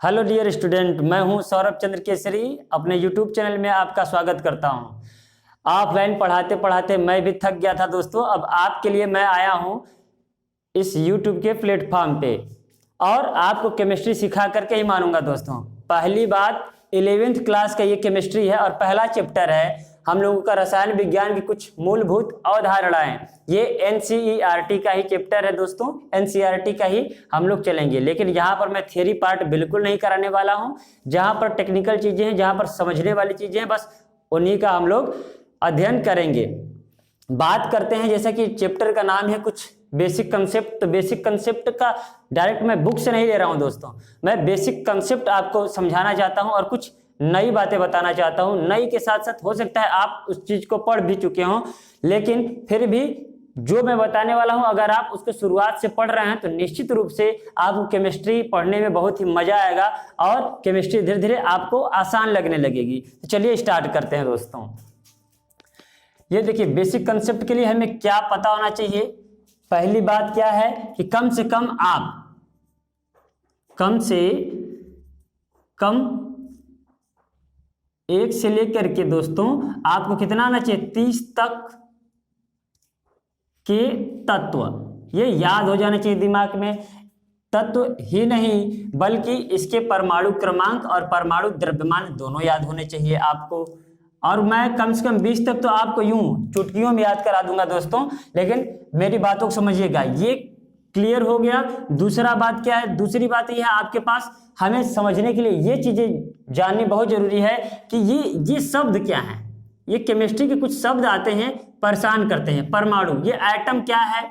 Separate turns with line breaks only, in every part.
Hello dear student, मैं हूं सौरभ चंद्र केसरी। अपने यूट्यूब चैनल में आपका स्वागत करता हूं। ऑफलाइन पढ़ाते पढ़ाते मैं भी थक गया था दोस्तों। अब आपके लिए मैं आया हूं इस यूट्यूब के प्लेटफॉर्म पे और आपको केमिस्ट्री सिखा करके ही मानूंगा दोस्तों। पहली बात, 11th क्लास का ये केमिस्ट्री है और पहला चैप्टर है हम लोगों का रसायन विज्ञान की कुछ मूलभूत अवधारणाएं। ये एनसीईआरटी का ही चैप्टर है दोस्तों, एनसीईआरटी का ही हम लोग चलेंगे। लेकिन यहाँ पर मैं थ्योरी पार्ट बिल्कुल नहीं कराने वाला हूँ। जहाँ पर टेक्निकल चीजें हैं, जहाँ पर समझने वाली चीजें हैं, बस उन्हीं का हम लोग अध्ययन करेंगे। बात करते हैं, जैसा कि चैप्टर का नाम है कुछ बेसिक कंसेप्ट, तो बेसिक कंसेप्ट का डायरेक्ट मैं बुक से नहीं ले रहा हूं दोस्तों। मैं बेसिक कंसेप्ट आपको समझाना चाहता हूं और कुछ नई बातें बताना चाहता हूं। नई के साथ साथ हो सकता है आप उस चीज को पढ़ भी चुके हों, लेकिन फिर भी जो मैं बताने वाला हूं अगर आप उसको शुरुआत से पढ़ रहे हैं तो निश्चित रूप से आपको केमिस्ट्री पढ़ने में बहुत ही मजा आएगा और केमिस्ट्री धीरे धीरे आपको आसान लगने लगेगी। तो चलिए स्टार्ट करते हैं दोस्तों। ये देखिए, बेसिक कंसेप्ट के लिए हमें क्या पता होना चाहिए। पहली बात क्या है कि कम से कम आप कम से कम 1 से लेकर के दोस्तों आपको कितना आना चाहिए, 30 तक के तत्व ये याद हो जाने चाहिए दिमाग में। तत्व ही नहीं बल्कि इसके परमाणु क्रमांक और परमाणु द्रव्यमान दोनों याद होने चाहिए आपको। और मैं कम से कम 20 तक तो आपको यूं चुटकियों में याद करा दूंगा दोस्तों, लेकिन मेरी बातों को समझिएगा। ये क्लियर हो गया। दूसरा बात क्या है, दूसरी बात यह है आपके पास हमें समझने के लिए ये चीजें जाननी बहुत जरूरी है कि ये शब्द क्या है। ये केमिस्ट्री के कुछ शब्द आते हैं, परेशान करते हैं। परमाणु, ये एटम क्या है।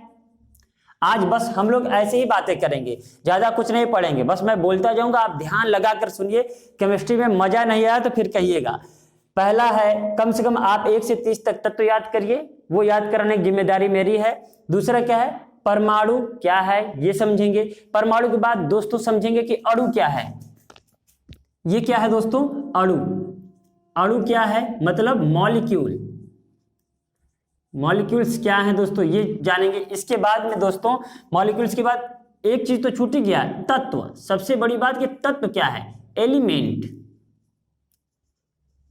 आज बस हम लोग ऐसे ही बातें करेंगे, ज्यादा कुछ नहीं पढ़ेंगे, बस मैं बोलता जाऊंगा, आप ध्यान लगा कर सुनिए। केमिस्ट्री में मजा नहीं आया तो फिर कहिएगा। पहला है, कम से कम आप 1 से 30 तक तत्व याद करिए, वो याद कराने की जिम्मेदारी मेरी है। दूसरा क्या है, परमाणु क्या है ये समझेंगे। परमाणु के बाद दोस्तों समझेंगे कि अणु क्या है। ये क्या है दोस्तों, अणु। अणु क्या है मतलब मॉलिक्यूल। मॉलिक्यूल्स क्या है दोस्तों ये जानेंगे। इसके बाद में दोस्तों मॉलिक्यूल्स के बाद एक चीज तो छूट ही गया, तत्व। सबसे बड़ी बात कि तत्व क्या है, एलिमेंट।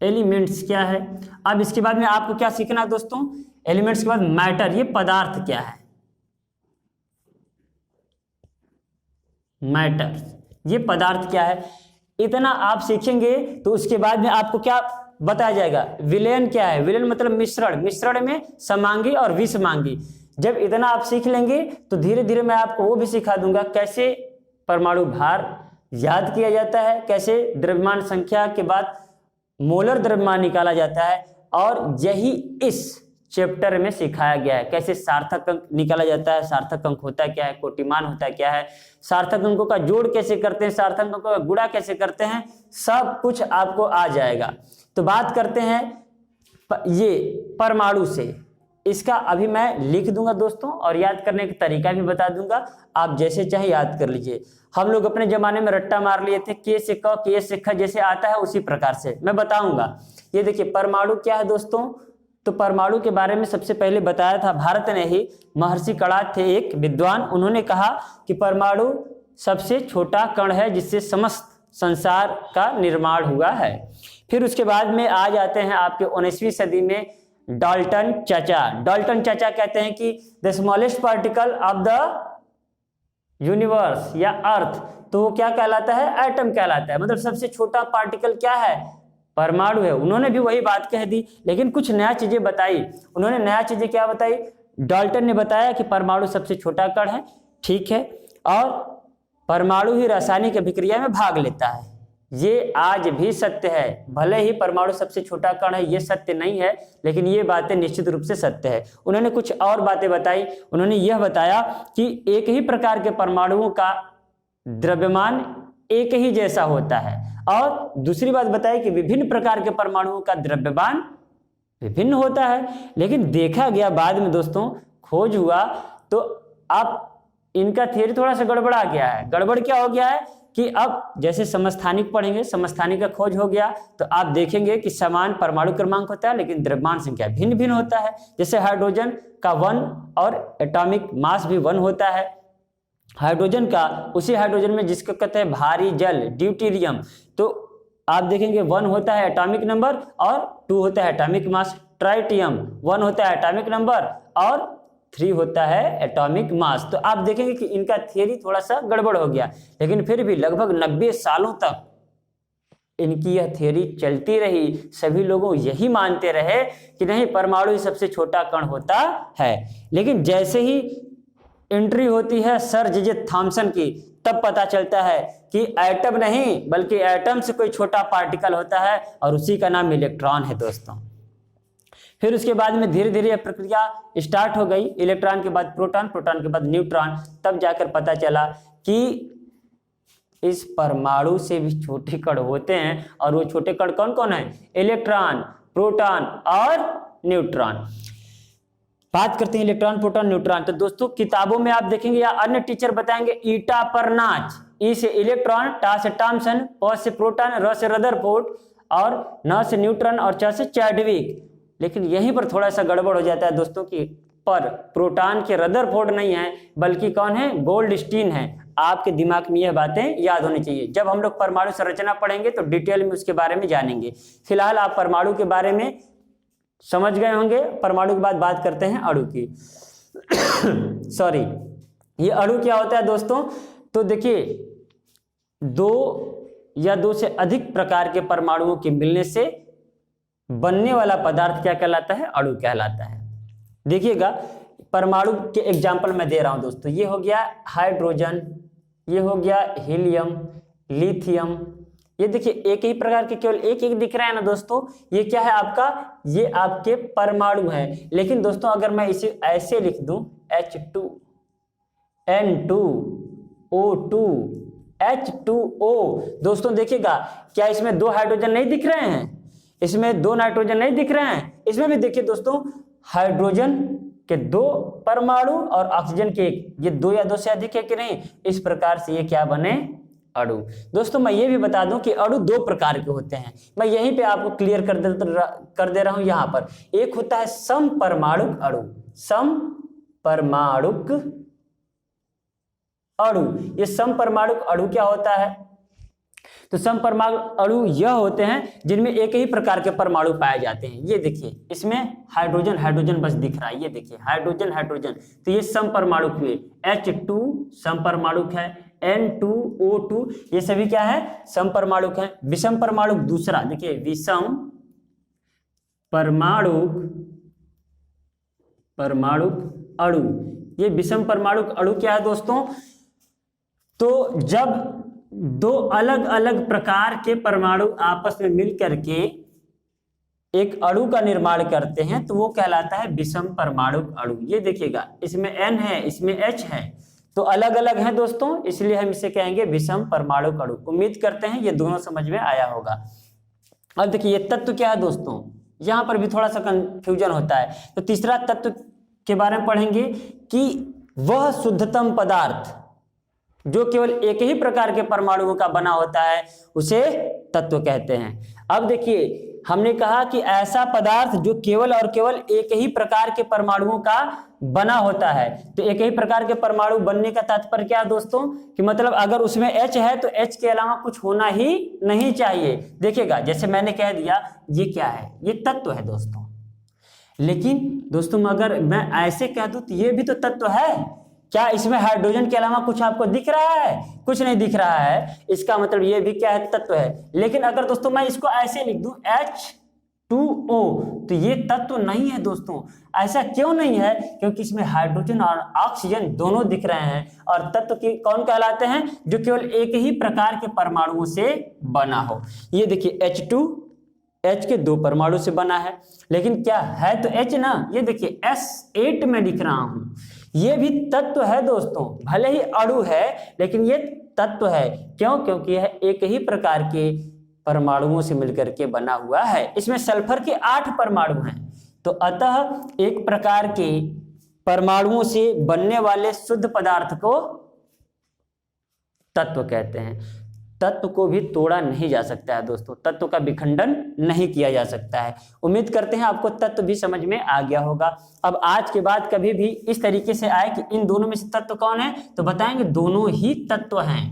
एलिमेंट्स क्या है। अब इसके बाद में आपको क्या सीखना है दोस्तों, एलिमेंट्स के बाद मैटर, ये पदार्थ क्या है। मैटर, ये पदार्थ क्या है। इतना आप सीखेंगे तो उसके बाद में आपको क्या बताया जाएगा, विलयन क्या है। विलयन मतलब मिश्रण, मिश्रण में समांगी और विषमांगी। जब इतना आप सीख लेंगे तो धीरे धीरे मैं आपको वो भी सिखा दूंगा कैसे परमाणु भार याद किया जाता है, कैसे द्रव्यमान संख्या के बाद मोलर द्रव्यमान निकाला जाता है। और यही इस चैप्टर में सिखाया गया है, कैसे सार्थक अंक निकाला जाता है। सार्थक अंक होता है क्या है, कोटिमान होता है क्या है, सार्थक अंकों का जोड़ कैसे करते हैं, सार्थक अंकों का गुणा कैसे करते हैं, सब कुछ आपको आ जाएगा। तो बात करते हैं ये परमाणु से। इसका अभी मैं लिख दूंगा दोस्तों और याद करने का तरीका भी बता दूंगा, आप जैसे चाहे याद कर लीजिए। हम लोग अपने जमाने में रट्टा मार लिए थे, के से क, के से ख, जैसे आता है उसी प्रकार से मैं बताऊंगा। ये देखिए, परमाणु क्या है दोस्तों। तो परमाणु के बारे में सबसे पहले बताया था भारत ने ही। महर्षि कणाद थे एक विद्वान, उन्होंने कहा कि परमाणु सबसे छोटा कण है जिससे समस्त संसार का निर्माण हुआ है। फिर उसके बाद में आ जाते हैं आपके 19वीं सदी में डाल्टन चाचा। डाल्टन चाचा कहते हैं कि the smallest particle of the universe या अर्थ, तो वो क्या कहलाता है, एटम कहलाता है। मतलब सबसे छोटा पार्टिकल क्या है, परमाणु है। उन्होंने भी वही बात कह दी, लेकिन कुछ नया चीजें बताई। उन्होंने नया चीजें क्या बताई, डाल्टन ने बताया कि परमाणु सबसे छोटा कण है, ठीक है, और परमाणु ही रासायनिक अभिक्रिया में भाग लेता है। ये आज भी सत्य है। भले ही परमाणु सबसे छोटा कण है, ये सत्य नहीं है, लेकिन ये बातें निश्चित रूप से सत्य है। उन्होंने कुछ और बातें बताई। उन्होंने यह बताया कि एक ही प्रकार के परमाणुओं का द्रव्यमान एक ही जैसा होता है, और दूसरी बात बताई कि विभिन्न प्रकार के परमाणुओं का द्रव्यमान विभिन्न होता है। लेकिन देखा गया बाद में दोस्तों, खोज हुआ तो अब इनका थ्योरी थोड़ा सा गड़बड़ा गया है। गड़बड़ क्या हो गया है कि अब जैसे समस्थानिक पढ़ेंगे, समस्थानिक का खोज हो गया तो आप देखेंगे कि समान परमाणु क्रमांक होता है लेकिन द्रव्यमान संख्या भिन्न भिन्न होता है। जैसे हाइड्रोजन का 1 और एटॉमिक मास भी 1 होता है, हाइड्रोजन का, उसी हाइड्रोजन में जिसको कहते हैं भारी जल ड्यूटेरियम, तो आप देखेंगे 1 होता है एटॉमिक नंबर और 2 होता है एटॉमिक मास। ट्राइटियम 1 होता है एटॉमिक नंबर और 3 होता है एटॉमिक मास। तो आप देखेंगे कि इनका थियरी थोड़ा सा गड़बड़ हो गया, लेकिन फिर भी लगभग 90 सालों तक इनकी यह थियरी चलती रही। सभी लोगों यही मानते रहे कि नहीं, परमाणु ही सबसे छोटा कण होता है। लेकिन जैसे ही एंट्री होती है सर जे थॉमसन की, तब पता चलता है कि एटम नहीं बल्कि एटम से कोई छोटा पार्टिकल होता है और उसी का नाम इलेक्ट्रॉन है दोस्तों। फिर उसके बाद में धीरे धीरे यह प्रक्रिया स्टार्ट हो गई, इलेक्ट्रॉन के बाद प्रोटॉन, प्रोटॉन के बाद न्यूट्रॉन, तब जाकर पता चला कि इस परमाणु से भी छोटे कण होते हैं। और वो छोटे कण कौन कौन है? इलेक्ट्रॉन, प्रोटॉन और न्यूट्रॉन। बात करते हैं इलेक्ट्रॉन, प्रोटॉन, न्यूट्रॉन। तो दोस्तों किताबों में आप देखेंगे या अन्य टीचर बताएंगे ईटा पर नाच, ई से इलेक्ट्रॉन, टा से टॉमसन, प से प्रोटॉन, र से रदरफोर्ड और न से न्यूट्रॉन और च से चैडविक। लेकिन यहीं पर थोड़ा सा गड़बड़ हो जाता है दोस्तों की पर प्रोटॉन के रदरफोर्ड नहीं है बल्कि कौन है? गोल्डस्टीन है। आपके दिमाग में यह बातें याद होनी चाहिए। जब हम लोग परमाणु संरचना पढ़ेंगे तो डिटेल में उसके बारे में जानेंगे। फिलहाल आप परमाणु के बारे में समझ गए होंगे। परमाणु के बाद बात करते हैं अणु की। सॉरी, ये अणु क्या होता है दोस्तों? तो देखिए, 2 या 2 से अधिक प्रकार के परमाणुओं के मिलने से बनने वाला पदार्थ क्या कहलाता है? अणु कहलाता है। देखिएगा, परमाणु के एग्जाम्पल मैं दे रहा हूं दोस्तों। ये हो गया हाइड्रोजन, ये हो गया हीलियम, लिथियम। ये देखिए एक ही प्रकार के केवल एक एक दिख रहा है ना दोस्तों। ये क्या है आपका? ये आपके परमाणु है। लेकिन दोस्तों अगर मैं इसे ऐसे लिख दूं H2, N2, O2, H2O, दोस्तों देखिएगा क्या इसमें 2 हाइड्रोजन नहीं दिख रहे हैं? इसमें 2 नाइट्रोजन नहीं दिख रहे हैं? इसमें भी देखिए दोस्तों हाइड्रोजन के 2 परमाणु और ऑक्सीजन के 1, ये 2 या 2 से अधिक है कि नहीं? इस प्रकार से ये क्या बने? अणु। दोस्तों मैं ये भी बता दूं कि अणु 2 प्रकार के होते हैं। मैं यहीं पे आपको क्लियर कर दे रहा हूं। यहां पर एक होता है समपरमाणुक अणु, समपरमाणुक अणु। ये समपरमाणुक अणु क्या होता है? तो समपरमाणु अणु यह होते हैं जिनमें एक ही प्रकार के परमाणु पाए जाते हैं। ये देखिए इसमें हाइड्रोजन हाइड्रोजन बस दिख रहा है। ये देखिए हाइड्रोजन हाइड्रोजन, तो ये समपरमाणुक हुए। H2 समपरमाणुक है, N2O2 ये सभी क्या है? समपरमाणुक है। विषम परमाणुक दूसरा देखिए, विषम परमाणुक अणु। ये विषम परमाणुक अणु क्या है दोस्तों? तो जब 2 अलग अलग प्रकार के परमाणु आपस में मिल करके एक अणु का निर्माण करते हैं तो वो कहलाता है विषम परमाणुक अणु। ये देखिएगा इसमें N है, इसमें H है, तो अलग अलग हैं दोस्तों, इसलिए हम इसे कहेंगे विषम परमाणुक अणु। उम्मीद करते हैं ये दोनों समझ में आया होगा। अब देखिए ये तत्व क्या है दोस्तों? यहां पर भी थोड़ा सा कंफ्यूजन होता है। तो तीसरा तत्व के बारे में पढ़ेंगे कि वह शुद्धतम पदार्थ जो केवल एक ही प्रकार के परमाणुओं का बना होता है उसे तत्व कहते हैं। अब देखिए हमने कहा कि ऐसा पदार्थ जो केवल और केवल एक ही प्रकार के परमाणुओं का बना होता है। तो एक ही प्रकार के परमाणु बनने का तात्पर्य क्या है दोस्तों? कि मतलब अगर उसमें H है तो H के अलावा कुछ होना ही नहीं चाहिए। देखिएगा जैसे मैंने कह दिया ये क्या है? ये तत्व है दोस्तों। लेकिन दोस्तों अगर मैं ऐसे कह दूं तो ये भी तो तत्व है। क्या इसमें हाइड्रोजन के अलावा कुछ आपको दिख रहा है? कुछ नहीं दिख रहा है। इसका मतलब ये भी क्या है? तत्व है। लेकिन अगर दोस्तों मैं इसको ऐसे लिख दूं H2O तो ये तत्व नहीं है दोस्तों। ऐसा क्यों नहीं है? क्योंकि इसमें हाइड्रोजन और ऑक्सीजन दोनों दिख रहे हैं। और तत्व की कौन कहलाते हैं? जो केवल एक ही प्रकार के परमाणुओं से बना हो। ये देखिए H2 H के 2 परमाणु से बना है, लेकिन क्या है तो H ना। ये देखिए S8 में लिख रहा हूं, ये भी तत्व है दोस्तों। भले ही अणु है लेकिन ये तत्व है। क्यों? क्योंकि यह एक ही प्रकार के परमाणुओं से मिलकर के बना हुआ है। इसमें सल्फर के 8 परमाणु हैं। तो अतः एक प्रकार के परमाणुओं से बनने वाले शुद्ध पदार्थ को तत्व कहते हैं। तत्व को भी तोड़ा नहीं जा सकता है दोस्तों, तत्व का विखंडन नहीं किया जा सकता है। उम्मीद करते हैं आपको तत्व भी समझ में आ गया होगा। अब आज के बाद कभी भी इस तरीके से आए कि इन दोनों में से तत्व कौन है, तो बताएंगे दोनों ही तत्व हैं।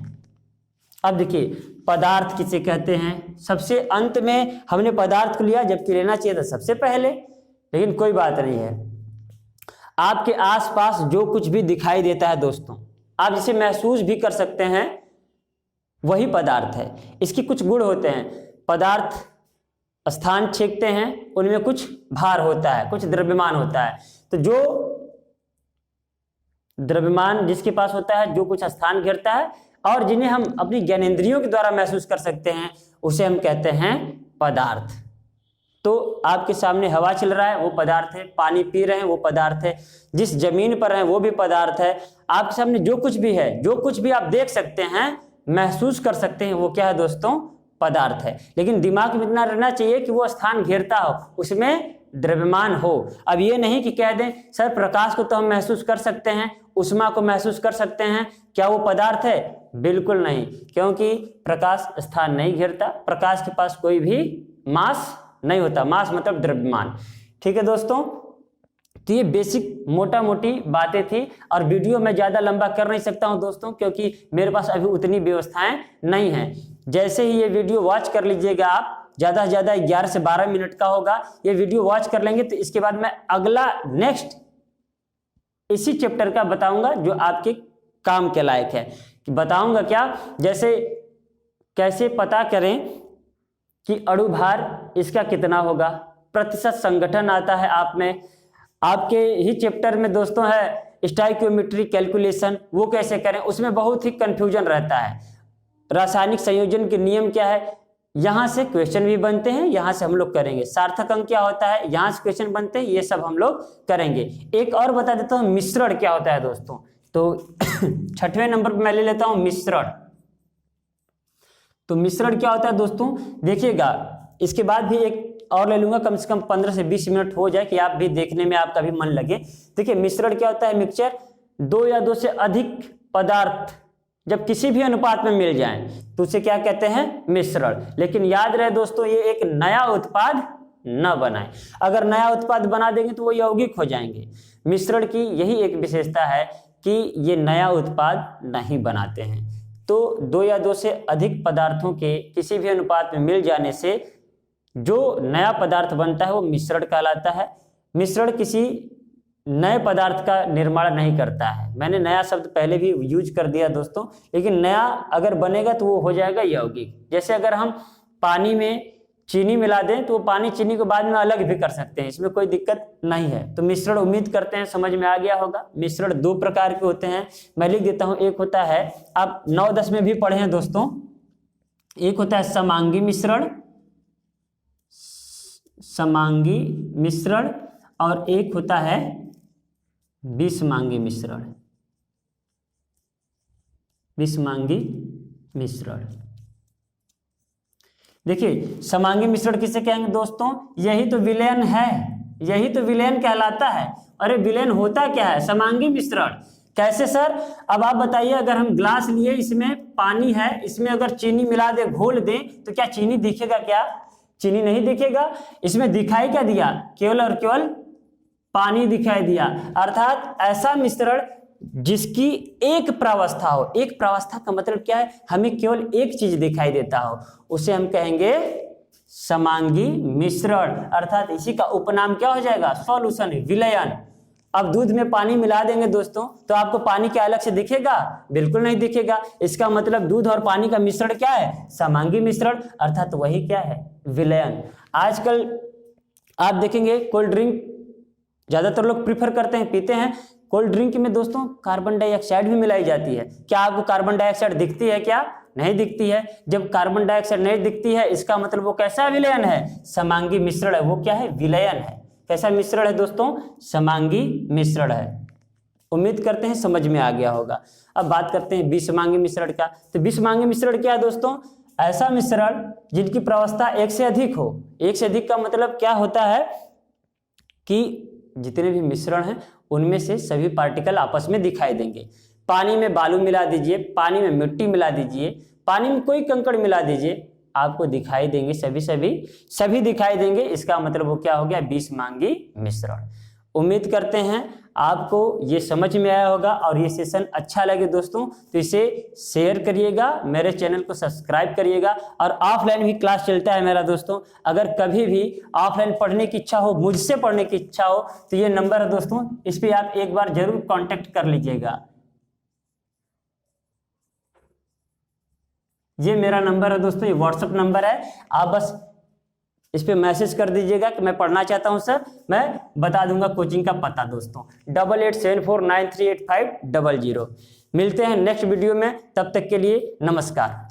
अब देखिए पदार्थ किसे कहते हैं, सबसे अंत में हमने पदार्थ को लिया, जबकि लेना चाहिए था सबसे पहले, लेकिन कोई बात नहीं है। आपके आसपास जो कुछ भी दिखाई देता है दोस्तों, आप जिसे महसूस भी कर सकते हैं, वही पदार्थ है। इसकी कुछ गुण होते हैं। पदार्थ स्थान छेकते हैं, उनमें कुछ भार होता है, कुछ द्रव्यमान होता है। तो जो द्रव्यमान जिसके पास होता है, जो कुछ स्थान घेरता है और जिन्हें हम अपनी ज्ञानेंद्रियों के द्वारा महसूस कर सकते हैं, उसे हम कहते हैं पदार्थ। तो आपके सामने हवा चल रहा है, वो पदार्थ है। पानी पी रहे हैं, वो पदार्थ है। जिस जमीन पर है, वो भी पदार्थ है। आपके सामने जो कुछ भी है, जो कुछ भी आप देख सकते हैं, महसूस कर सकते हैं, वो क्या है दोस्तों, पदार्थ है। लेकिन दिमाग में इतना रहना चाहिए कि वो स्थान घेरता हो, उसमें द्रव्यमान हो। अब ये नहीं कि कह दें सर प्रकाश को तो हम महसूस कर सकते हैं, उष्मा को महसूस कर सकते हैं, क्या वो पदार्थ है? बिल्कुल नहीं, क्योंकि प्रकाश स्थान नहीं घेरता, प्रकाश के पास कोई भी मास नहीं होता। मास मतलब द्रव्यमान। ठीक है दोस्तों, तो ये बेसिक मोटा मोटी बातें थी और वीडियो मैं ज़्यादा लंबा कर नहीं सकता हूं दोस्तों, क्योंकि मेरे पास अभी उतनी व्यवस्थाएं नहीं हैं। जैसे ही ये वीडियो वॉच कर लीजिएगा आप, ज़्यादा से ज़्यादा 11 से 12 मिनट का होगा, ये वीडियो वॉच कर लेंगे तो इसके बाद मैं अगला नेक्स्ट इसी चैप्टर का बताऊंगा जो आपके काम के लायक है। कि बताऊंगा क्या, जैसे कैसे पता करें कि अणु भार इसका कितना होगा, प्रतिशत संगठन आता है आप में। आपके ही चैप्टर में दोस्तों है स्टोइकियोमेट्री कैलकुलेशन, वो कैसे करें, उसमें बहुत ही कंफ्यूजन रहता है। रासायनिक संयोजन के नियम क्या है, यहाँ से क्वेश्चन भी बनते हैं, यहाँ से हम लोग करेंगे। सार्थक अंक क्या होता है, यहाँ से क्वेश्चन बनते हैं, ये सब हम लोग करेंगे। एक और बता देता हूँ मिश्रण क्या होता है दोस्तों। तो 6वें नंबर पर मैं ले लेता हूँ मिश्रण। तो मिश्रण क्या होता है दोस्तों, देखिएगा, इसके बाद भी एक और ले लूंगा, कम से कम 15 से 20 मिनट हो जाए कि आप भी देखने में आपका भी मन लगे। देखिए मिश्रण क्या होता है, मिक्सचर, 2 या 2 से अधिक पदार्थ जब किसी भी अनुपात में मिल जाएं तो उसे क्या कहते हैं, मिश्रण। लेकिन याद रहे दोस्तों, ये एक नया उत्पाद न बनाएं। अगर नया उत्पाद बना देंगे तो वो यौगिक हो जाएंगे। मिश्रण की यही एक विशेषता है कि ये नया उत्पाद नहीं बनाते हैं। तो 2 या 2 से अधिक पदार्थों के किसी भी अनुपात में मिल जाने से जो नया पदार्थ बनता है वो मिश्रण कहलाता है। मिश्रण किसी नए पदार्थ का निर्माण नहीं करता है। मैंने नया शब्द पहले भी यूज कर दिया दोस्तों, लेकिन नया अगर बनेगा तो वो हो जाएगा यौगिक। जैसे अगर हम पानी में चीनी मिला दें तो वो पानी चीनी को बाद में अलग भी कर सकते हैं, इसमें कोई दिक्कत नहीं है। तो मिश्रण उम्मीद करते हैं समझ में आ गया होगा। मिश्रण 2 प्रकार के होते हैं, मैं लिख देता हूं। एक होता है, आप 9-10 में भी पढ़े हैं दोस्तों, एक होता है समांगी मिश्रण, समांगी मिश्रण, और एक होता है विषमांगी मिश्रण, विषमांगी मिश्रण। देखिए समांगी मिश्रण किसे कहेंगे दोस्तों, यही तो विलयन है, यही तो विलयन कहलाता है। अरे विलयन होता क्या है, समांगी मिश्रण। कैसे सर, अब आप बताइए, अगर हम ग्लास लिए, इसमें पानी है, इसमें अगर चीनी मिला दे, घोल दें, तो क्या चीनी दिखेगा क्या? चीनी नहीं दिखेगा। इसमें दिखाई क्या दिया, केवल और केवल पानी दिखाई दिया। अर्थात ऐसा मिश्रण जिसकी एक प्रावस्था हो। एक प्रावस्था का मतलब क्या है, हमें केवल एक चीज दिखाई देता हो, उसे हम कहेंगे समांगी मिश्रण। अर्थात इसी का उपनाम क्या हो जाएगा, सॉल्यूशन, विलयन। अब दूध में पानी मिला देंगे दोस्तों, तो आपको पानी क्या अलग से दिखेगा? बिल्कुल नहीं दिखेगा। इसका मतलब दूध और पानी का मिश्रण क्या है, समांगी मिश्रण। अर्थात वही क्या है, विलयन। आजकल आप देखेंगे कोल्ड ड्रिंक ज्यादातर लोग प्रीफर करते हैं, पीते हैं। कोल्ड ड्रिंक में दोस्तों कार्बन डाइऑक्साइड भी मिलाई जाती है। क्या आपको कार्बन डाइऑक्साइड दिखती है क्या? नहीं दिखती है। जब कार्बन डाइऑक्साइड नहीं दिखती है, इसका मतलब वो कैसा विलयन है, समांगी मिश्रण है। वो क्या है, विलयन है। कैसा मिश्रण है दोस्तों, समांगी मिश्रण है। उम्मीद करते हैं समझ में आ गया होगा। अब बात करते हैं विषमांगी मिश्रण का। तो विषमांगी मिश्रण क्या है दोस्तों, ऐसा मिश्रण जिनकी प्रावस्था 1 से अधिक हो। 1 से अधिक का मतलब क्या होता है कि जितने भी मिश्रण हैं उनमें से सभी पार्टिकल आपस में दिखाई देंगे। पानी में बालू मिला दीजिए, पानी में मिट्टी मिला दीजिए, पानी में कोई कंकड़ मिला दीजिए, आपको दिखाई देंगे सभी दिखाई देंगे। इसका मतलब वो क्या हो गया, विषमांगी मिश्रण। उम्मीद करते हैं आपको ये समझ में आया होगा और ये सेशन अच्छा लगे दोस्तों तो इसे शेयर करिएगा, मेरे चैनल को सब्सक्राइब करिएगा। और ऑफलाइन भी क्लास चलता है मेरा दोस्तों, अगर कभी भी ऑफलाइन पढ़ने की इच्छा हो, मुझसे पढ़ने की इच्छा हो तो ये नंबर है दोस्तों, इस पर आप एक बार जरूर कॉन्टेक्ट कर लीजिएगा। ये मेरा नंबर है दोस्तों, ये व्हाट्सएप नंबर है, आप बस इस पे मैसेज कर दीजिएगा कि मैं पढ़ना चाहता हूं सर, मैं बता दूंगा कोचिंग का पता दोस्तों 8874938500। मिलते हैं नेक्स्ट वीडियो में, तब तक के लिए नमस्कार।